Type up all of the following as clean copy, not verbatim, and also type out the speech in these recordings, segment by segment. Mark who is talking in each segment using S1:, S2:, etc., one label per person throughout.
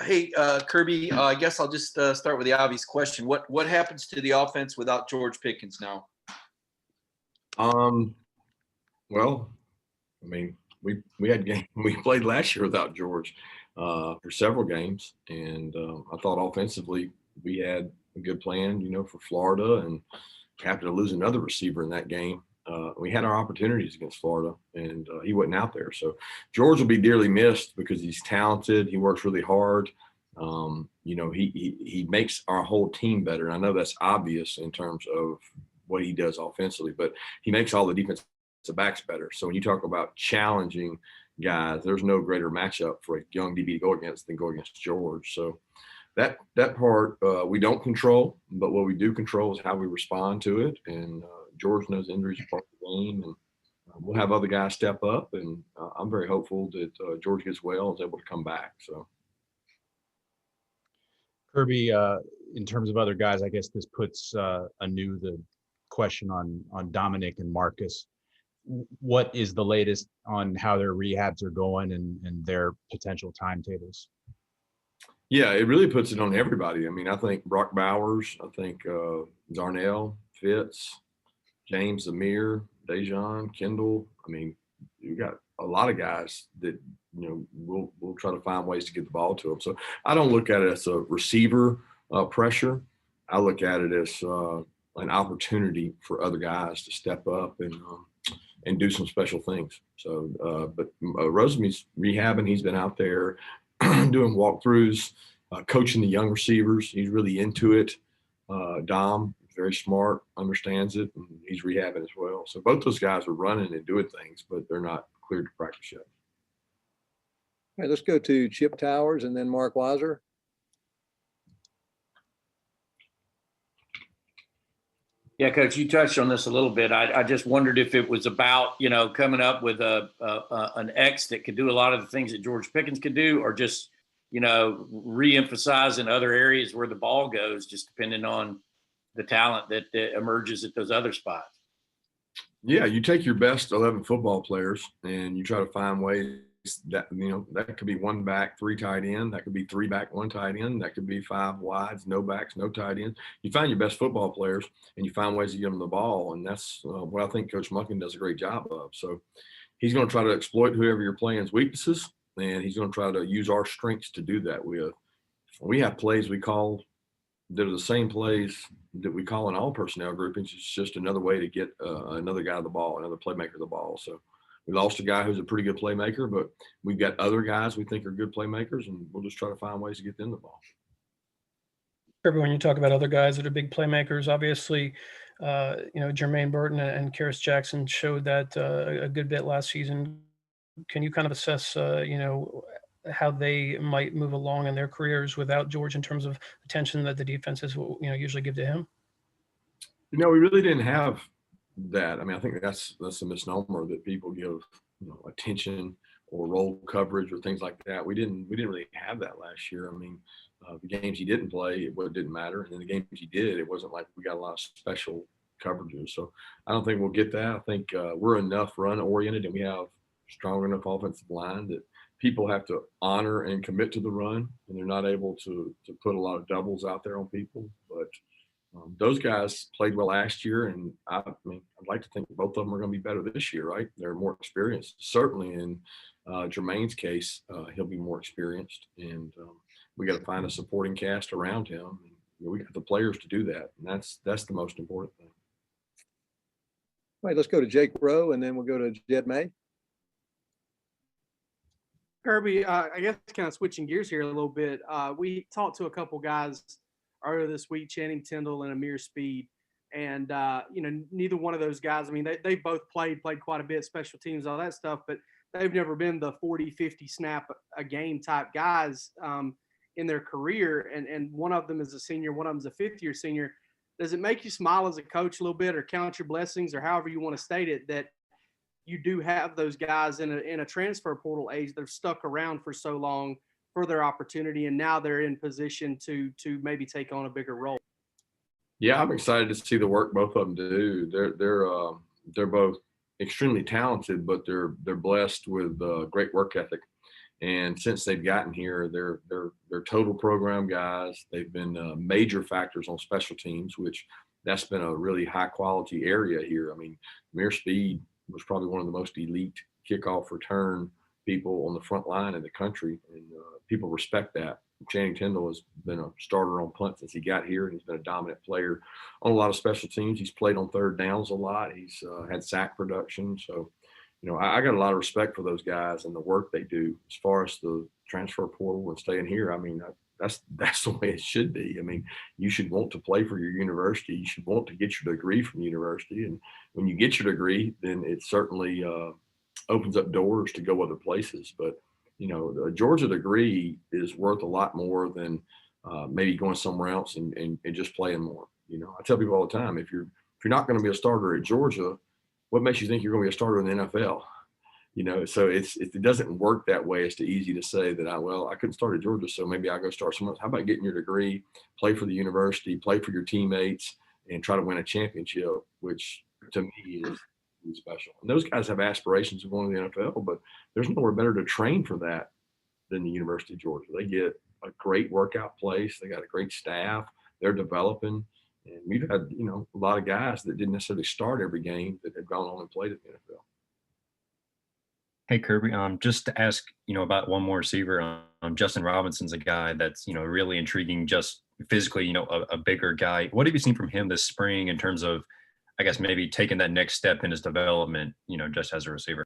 S1: Hey, Kirby, I guess I'll just start with the obvious question. What happens to the offense without George Pickens now?
S2: Um, well, I mean, we had game we played last year without George for several games, and I thought offensively we had a good plan, for Florida, and happened to lose another receiver in that game. We had our opportunities against Florida, and he wasn't out there. So George will be dearly missed because he's talented. He works really hard. He makes our whole team better. And I know that's obvious in terms of what he does offensively, but he makes all the defensive backs better. So when you talk about challenging guys, there's no greater matchup for a young DB to go against than go against George. So that part we don't control, but what we do control is how we respond to it. And George knows injuries are part of the game, and we'll have other guys step up. And I'm very hopeful that George gets well and is able to come back. So,
S3: Kirby, in terms of other guys, I guess this puts anew the question on Dominic and Marcus. What is the latest on how their rehabs are going and their potential timetables?
S2: Yeah, it really puts it on everybody. I mean, I think Brock Bowers, I think Darnell, Fitz, James, Amir, Dejon, Kendall. I mean, you got a lot of guys that, we'll try to find ways to get the ball to them. So I don't look at it as a receiver pressure. I look at it as an opportunity for other guys to step up and do some special things. So, but Rosamy's rehabbing. He's been out there doing walkthroughs, coaching the young receivers. He's really into it. Dom, very smart, understands it, and he's rehabbing as well. So both those guys are running and doing things, but they're not cleared to practice yet.
S4: All right, let's go to Chip Towers and then Mark Weiser.
S5: Yeah, Coach, you touched on this a little bit. I just wondered if it was about, coming up with an X that could do a lot of the things that George Pickens could do, or just, re-emphasize in other areas where the ball goes, just depending on the talent that emerges at those other spots.
S2: Yeah, you take your best 11 football players and you try to find ways that, that could be one back, three tight end. That could be three back, one tight end. That could be five wides, no backs, no tight ends. You find your best football players and you find ways to get them the ball. And that's what I think Coach Monken does a great job of. So he's going to try to exploit whoever you're playing's weaknesses, and he's going to try to use our strengths to do that with. We have plays we call that are the same plays that we call in all personnel groupings. It's just another way to get another guy the ball, another playmaker the ball. So we lost a guy who's a pretty good playmaker, but we've got other guys we think are good playmakers, and we'll just try to find ways to get them the ball.
S6: Kirby, when you talk about other guys that are big playmakers, obviously, Jermaine Burton and Karis Jackson showed that a good bit last season. Can you kind of assess, how they might move along in their careers without George in terms of attention that the defenses will, usually give to him?
S2: We really didn't have that. I mean, I think that's a misnomer that people give, attention or roll coverage or things like that. We didn't really have that last year. I mean, the games he didn't play, it didn't matter. And then the games he did, it wasn't like we got a lot of special coverages. So I don't think we'll get that. I think we're enough run oriented, and we have strong enough offensive line that people have to honor and commit to the run, and they're not able to put a lot of doubles out there on people. But those guys played well last year, and I'd like to think both of them are going to be better this year, right? They're more experienced. Certainly in Jermaine's case, he'll be more experienced, and we got to find a supporting cast around him. And, we got the players to do that, and that's the most important thing.
S4: All right, let's go to Jake Rowe, and then we'll go to Jed May.
S7: Kirby, I guess kind of switching gears here a little bit. We talked to a couple guys earlier this week, Channing Tindall and Amir Speed. And, neither one of those guys, I mean, they both played quite a bit, special teams, all that stuff, but they've never been the 40, 50 snap a game type guys in their career. And one of them is a senior, one of them is a fifth-year senior. Does it make you smile as a coach a little bit, or count your blessings, or however you want to state it, that you do have those guys in a transfer portal age that have stuck around for so long for their opportunity, and now they're in position to maybe take on a bigger role?
S2: Yeah, I'm excited to see the work both of them do. They're both extremely talented, but they're blessed with great work ethic, And since they've gotten here, they're total program guys. They've been major factors on special teams, which that's been a really high quality area here. I mean, Mir Speed was probably one of the most elite kickoff return people on the front line in the country, and people respect that. Channing Tindall has been a starter on punt since he got here, and he's been a dominant player on a lot of special teams. He's played on third downs a lot. He's had sack production. So, you know, I got a lot of respect for those guys and the work they do. As far as the transfer portal and staying here, I mean, that's the way it should be. I mean, you should want to play for your university. You should want to get your degree from the university. And when you get your degree, then it certainly opens up doors to go other places. But, you know, a Georgia degree is worth a lot more than maybe going somewhere else and just playing more. You know, I tell people all the time, if you're not going to be a starter at Georgia, what makes you think you're going to be a starter in the NFL? You know, so it doesn't work that way. It's too easy to say that I couldn't start at Georgia, so maybe I'll go start somewhere else. How about getting your degree, play for the university, play for your teammates, and try to win a championship, which to me is special. And those guys have aspirations of going to the NFL, but there's nowhere better to train for that than the University of Georgia. They get a great workout place. They got a great staff. They're developing. And we've had, you know, a lot of guys that didn't necessarily start every game that have gone on and played at the NFL.
S8: Hey, Kirby, just to ask, you know, about one more receiver, Justin Robinson's a guy that's, you know, really intriguing, just physically, you know, a bigger guy. What have you seen from him this spring in terms of, I guess, maybe taking that next step in his development, you know, just as a receiver?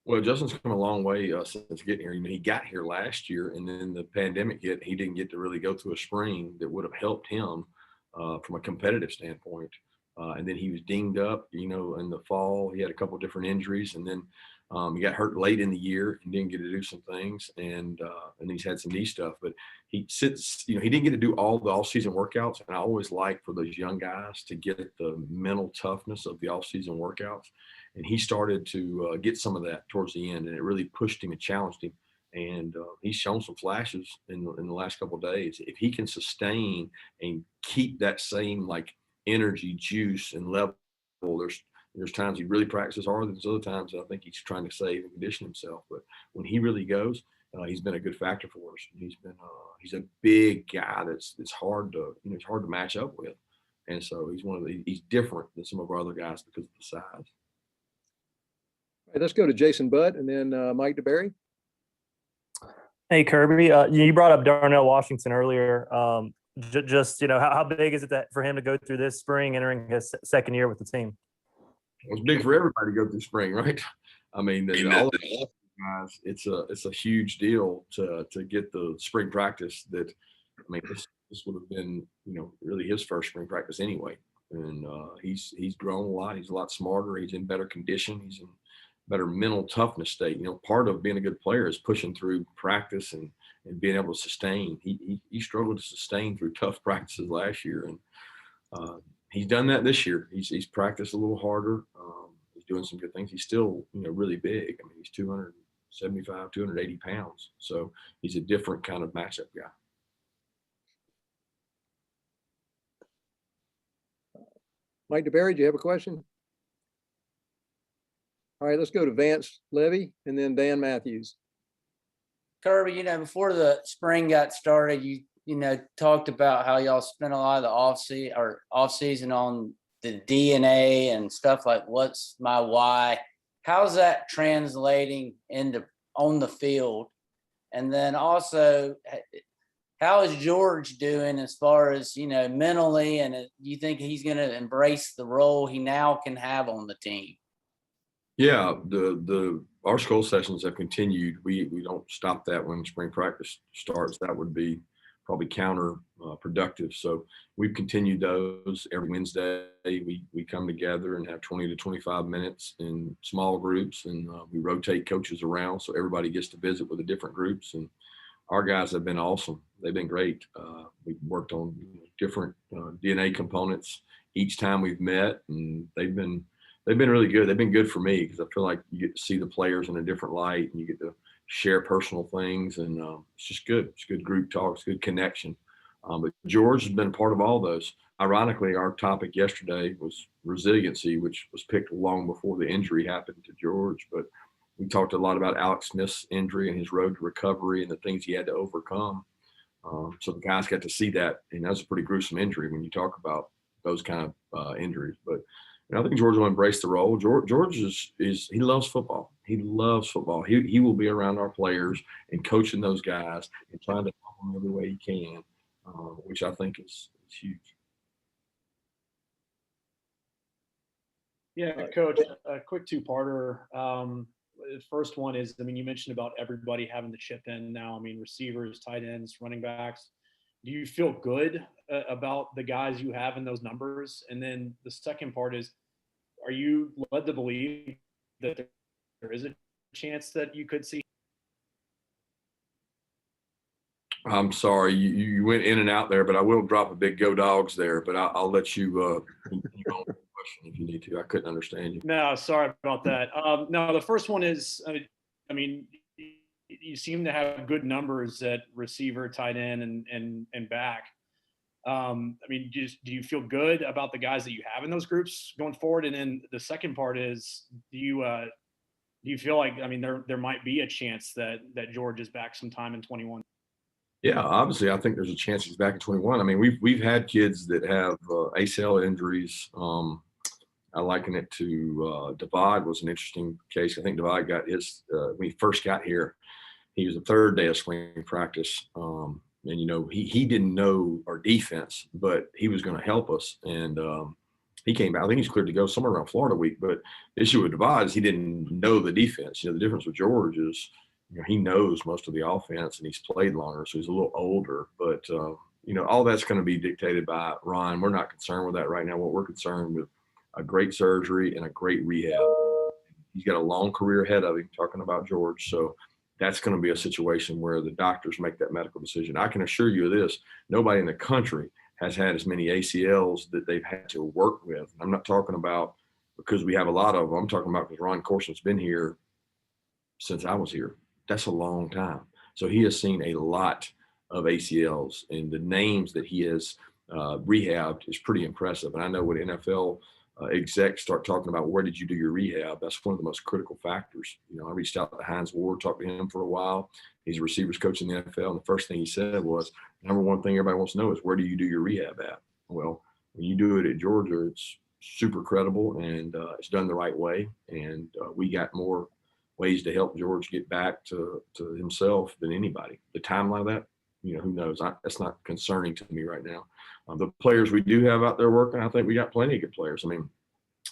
S2: Well, Justin's come a long way since getting here. You know, he got here last year, and then the pandemic hit. He didn't get to really go through a spring that would have helped him from a competitive standpoint. And then he was dinged up, you know, in the fall. He had a couple of different injuries, and then he got hurt late in the year and didn't get to do some things, and he's had some knee stuff. But he sits, you know, he didn't get to do all the off-season workouts, and I always like for those young guys to get the mental toughness of the off-season workouts. And he started to get some of that towards the end, and it really pushed him and challenged him. And he's shown some flashes in the last couple of days. If he can sustain and keep that same like energy, juice, and level, there's times he really practices hard. There's other times I think he's trying to save and condition himself. But when he really goes, he's been a good factor for us. He's a big guy that's hard to, you know, it's hard to match up with. And so he's different than some of our other guys because of the size.
S4: All right, let's go to Jason Butt and then Mike DeBerry.
S9: Hey, Kirby, you brought up Darnell Washington earlier. Just, you know, how big is it for him to go through this spring, entering his second year with the team?
S2: Well, it's big for everybody to go through spring, right? I mean, all of the guys, it's a huge deal to get the spring practice that, I mean, this would have been, you know, really his first spring practice anyway. And he's grown a lot. He's a lot smarter. He's in better condition. He's in better mental toughness state. You know, part of being a good player is pushing through practice and being able to sustain. He struggled to sustain through tough practices last year, and he's done that this year. He's practiced a little harder. He's doing some good things. He's still, you know, really big. I mean, he's 275, 280 pounds. So he's a different kind of matchup guy.
S4: Mike DeBerry, do you have a question? All right, let's go to Vance Levy and then Dan Matthews.
S10: Kirby, you know, before the spring got started, you know, talked about how y'all spent a lot of the off season on the DNA and stuff like what's my why. How's that translating into on the field? And then also, how is George doing as far as, you know, mentally, and you think he's going to embrace the role he now can have on the team?
S2: Yeah, our school sessions have continued. We don't stop that when spring practice starts. That would be probably counterproductive. So we've continued those every Wednesday. We come together and have 20 to 25 minutes in small groups, and we rotate coaches around so everybody gets to visit with the different groups. And our guys have been awesome. They've been great. We've worked on different DNA components each time we've met, and they've been really good. They've been good for me because I feel like you get to see the players in a different light, and you get to share personal things, and it's just good. It's good group talk. It's good connection. But George has been a part of all those. Ironically, our topic yesterday was resiliency, which was picked long before the injury happened to George. But We talked a lot about Alex Smith's injury and his road to recovery and the things he had to overcome. So the guys got to see that, and that's a pretty gruesome injury when you talk about those kind of injuries. But I think George will embrace the role. George is he loves football. He loves football. He will be around our players and coaching those guys and trying to help them every way he can, which I think is huge.
S11: Yeah, Coach, a quick two-parter. The first one is, I mean, you mentioned about everybody having to chip in now. I mean, receivers, tight ends, running backs. Do you feel good about the guys you have in those numbers? And then the second part is, are you led to believe that there is a chance that you could see?
S2: I'm sorry, you went in and out there, but I will drop a big go dogs there. But I'll let you go on with the question if you need to. I couldn't understand you.
S11: No, sorry about that. No, the first one is, I mean, you seem to have good numbers at receiver, tight end, and back. I mean, do you feel good about the guys that you have in those groups going forward? And then the second part is, do you feel like, I mean, there might be a chance that George is back sometime in 21?
S2: Yeah, obviously, I think there's a chance he's back in 21. I mean, we've had kids that have ACL injuries. I liken it to Divide was an interesting case. I think Divide got his when he first got here. He was the third day of spring practice, and he didn't know our defense, but he was going to help us. And he came back. I think he's cleared to go somewhere around Florida week. But the issue with Divide is he didn't know the defense. The difference with George is, he knows most of the offense and he's played longer, so he's a little older. But all that's going to be dictated by Ron. We're not concerned with that right now. What we're concerned with, a great surgery and a great rehab. He's got a long career ahead of him, talking about George. So that's going to be a situation where the doctors make that medical decision. I can assure you of this, nobody in the country has had as many ACLs that they've had to work with. I'm not talking about because we have a lot of them. I'm talking about because Ron Corson's been here since I was here. That's a long time. So he has seen a lot of ACLs, and the names that he has rehabbed is pretty impressive. And I know when NFL execs start talking about where did you do your rehab, that's one of the most critical factors. I reached out to Hines Ward, talked to him for a while. He's a receivers coach in the NFL, and the first thing he said was, number one thing everybody wants to know is, where do you do your rehab at? Well, when you do it at Georgia, it's super credible, and it's done the right way. And we got more ways to help George get back to himself than anybody. The timeline of that, who knows? That's not concerning to me right now. The players we do have out there working, I think we got plenty of good players. I mean,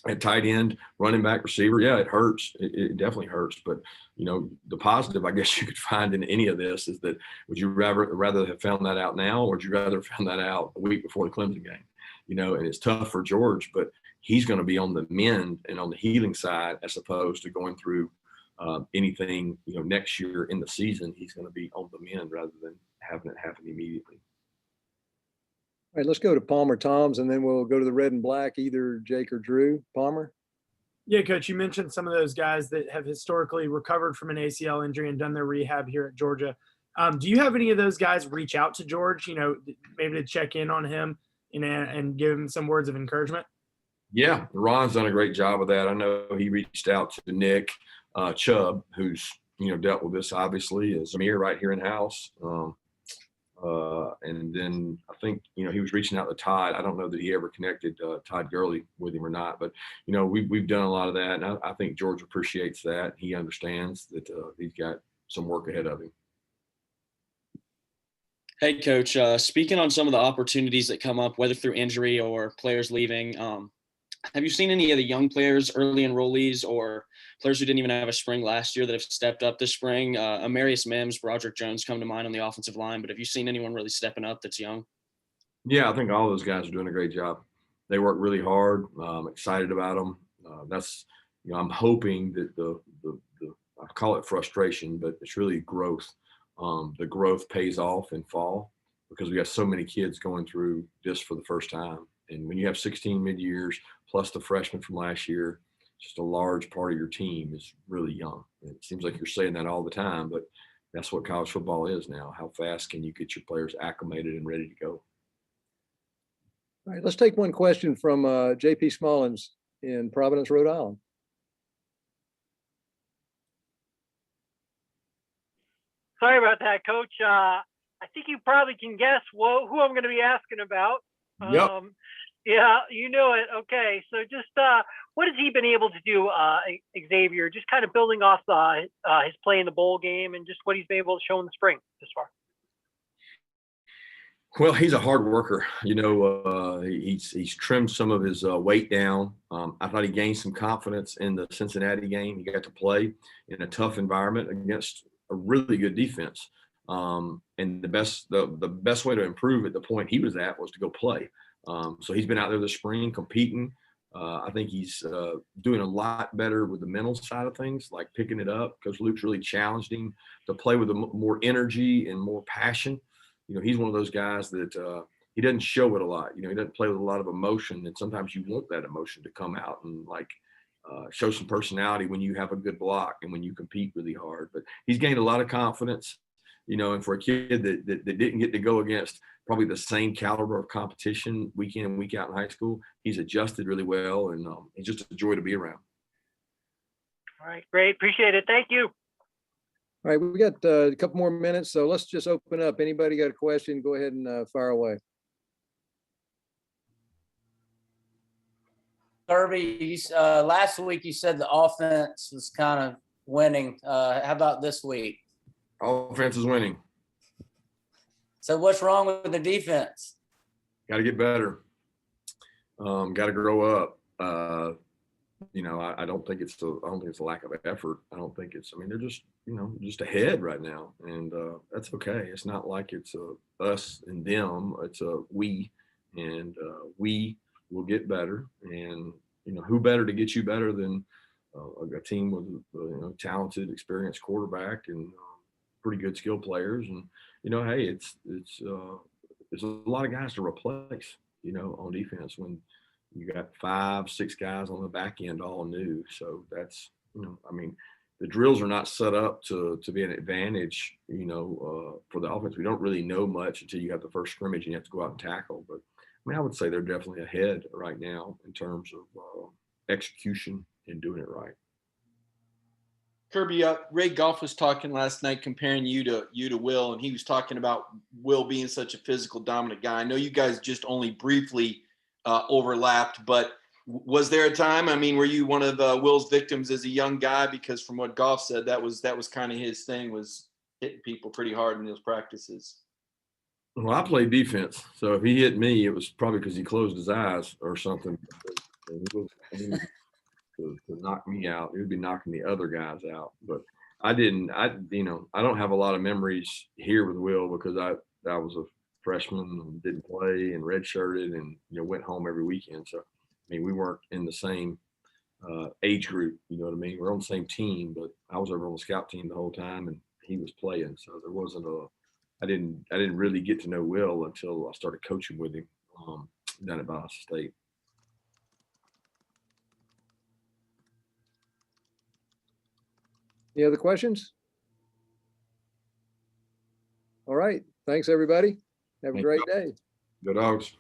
S2: at tight end, running back, receiver, yeah, it hurts. It definitely hurts. But, the positive, I guess you could find in any of this is that, would you rather have found that out now, or would you rather have found that out a week before the Clemson game? And it's tough for George, but he's going to be on the mend and on the healing side, as opposed to going through anything, next year in the season. He's going to be on the mend rather than having it happen immediately.
S4: All right, let's go to Palmer Toms, and then we'll go to the red and black, either Jake or Drew. Palmer?
S12: Yeah, Coach, you mentioned some of those guys that have historically recovered from an ACL injury and done their rehab here at Georgia. Do you have any of those guys reach out to George, maybe to check in on him and give him some words of encouragement? Yeah,
S2: Ron's done a great job of that. I know he reached out to Nick Chubb, who's dealt with this obviously, as Amir right here in house. And then I think he was reaching out to Todd. I don't know that he ever connected Todd Gurley with him or not, but we've done a lot of that, and I think George appreciates that. He understands that he's got some work ahead of him.
S13: Hey, Coach. Speaking on some of the opportunities that come up, whether through injury or players leaving, have you seen any of the young players, early enrollees, or players who didn't even have a spring last year that have stepped up this spring? Amarius Mims, Broderick Jones come to mind on the offensive line, but have you seen anyone really stepping up that's young?
S2: Yeah, I think all those guys are doing a great job. They work really hard. I'm excited about them. I'm hoping that the I call it frustration, but it's really growth. The growth pays off in fall because we got so many kids going through this for the first time. And when you have 16 mid-years plus the freshmen from last year, just a large part of your team is really young. And it seems like you're saying that all the time, but that's what college football is now. How fast can you get your players acclimated and ready to go?
S4: All right, let's take one question from JP Smallins in Providence, Rhode Island.
S14: Sorry about that, Coach. I think you probably can guess who I'm going to be asking about.
S2: Yep.
S14: Yeah, you know it. Okay, so just what has he been able to do, Xavier? Just kind of building off his play in the bowl game and just what he's been able to show in the spring this far.
S2: Well, he's a hard worker. He's trimmed some of his weight down. I thought he gained some confidence in the Cincinnati game. He got to play in a tough environment against a really good defense. And the best way to improve at the point he was at was to go play. So he's been out there this spring competing. I think he's doing a lot better with the mental side of things, like picking it up. Coach Luke's really challenged him to play with more energy and more passion. He's one of those guys that he doesn't show it a lot. He doesn't play with a lot of emotion, and sometimes you want that emotion to come out and show some personality when you have a good block and when you compete really hard. But he's gained a lot of confidence, and for a kid that didn't get to go against probably the same caliber of competition week in and week out in high school, he's adjusted really well, and he's just a joy to be around.
S14: All right, great. Appreciate it. Thank you.
S4: All right, we got a couple more minutes, so let's just open up. Anybody got a question? Go ahead and fire away.
S10: Kirby, last week you said the offense was kind of winning. How about this week?
S2: Offense is winning.
S10: So what's wrong with the defense?
S2: Got to get better. Got to grow up. I don't think it's a lack of effort. I don't think it's. They're just just ahead right now, and that's okay. It's not like it's us and them. It's a we, and we will get better. And who better to get you better than a team with talented, experienced quarterback and pretty good skill players. And hey, it's there's a lot of guys to replace. On defense when you got 5-6 guys on the back end, all new. So that's, the drills are not set up to be an advantage, for the offense. We don't really know much until you have the first scrimmage and you have to go out and tackle. But I would say they're definitely ahead right now in terms of execution and doing it right.
S1: Kirby, Ray Goff was talking last night, comparing you to Will, and he was talking about Will being such a physical, dominant guy. I know you guys just only briefly overlapped, but was there a time? Were you one of Will's victims as a young guy? Because from what Goff said, that was kind of his thing, was hitting people pretty hard in those practices.
S2: Well, I played defense, so if he hit me, it was probably because he closed his eyes or something. To knock me out, he would be knocking the other guys out. But I don't have a lot of memories here with Will because I was a freshman and didn't play and redshirted and went home every weekend. So we weren't in the same age group, you know what I mean? We're on the same team, but I was over on the scout team the whole time and he was playing. So there wasn't I didn't really get to know Will until I started coaching with him down at Boston State.
S4: Any other questions? All right. Thanks, everybody. Have a great day.
S2: Go Dogs.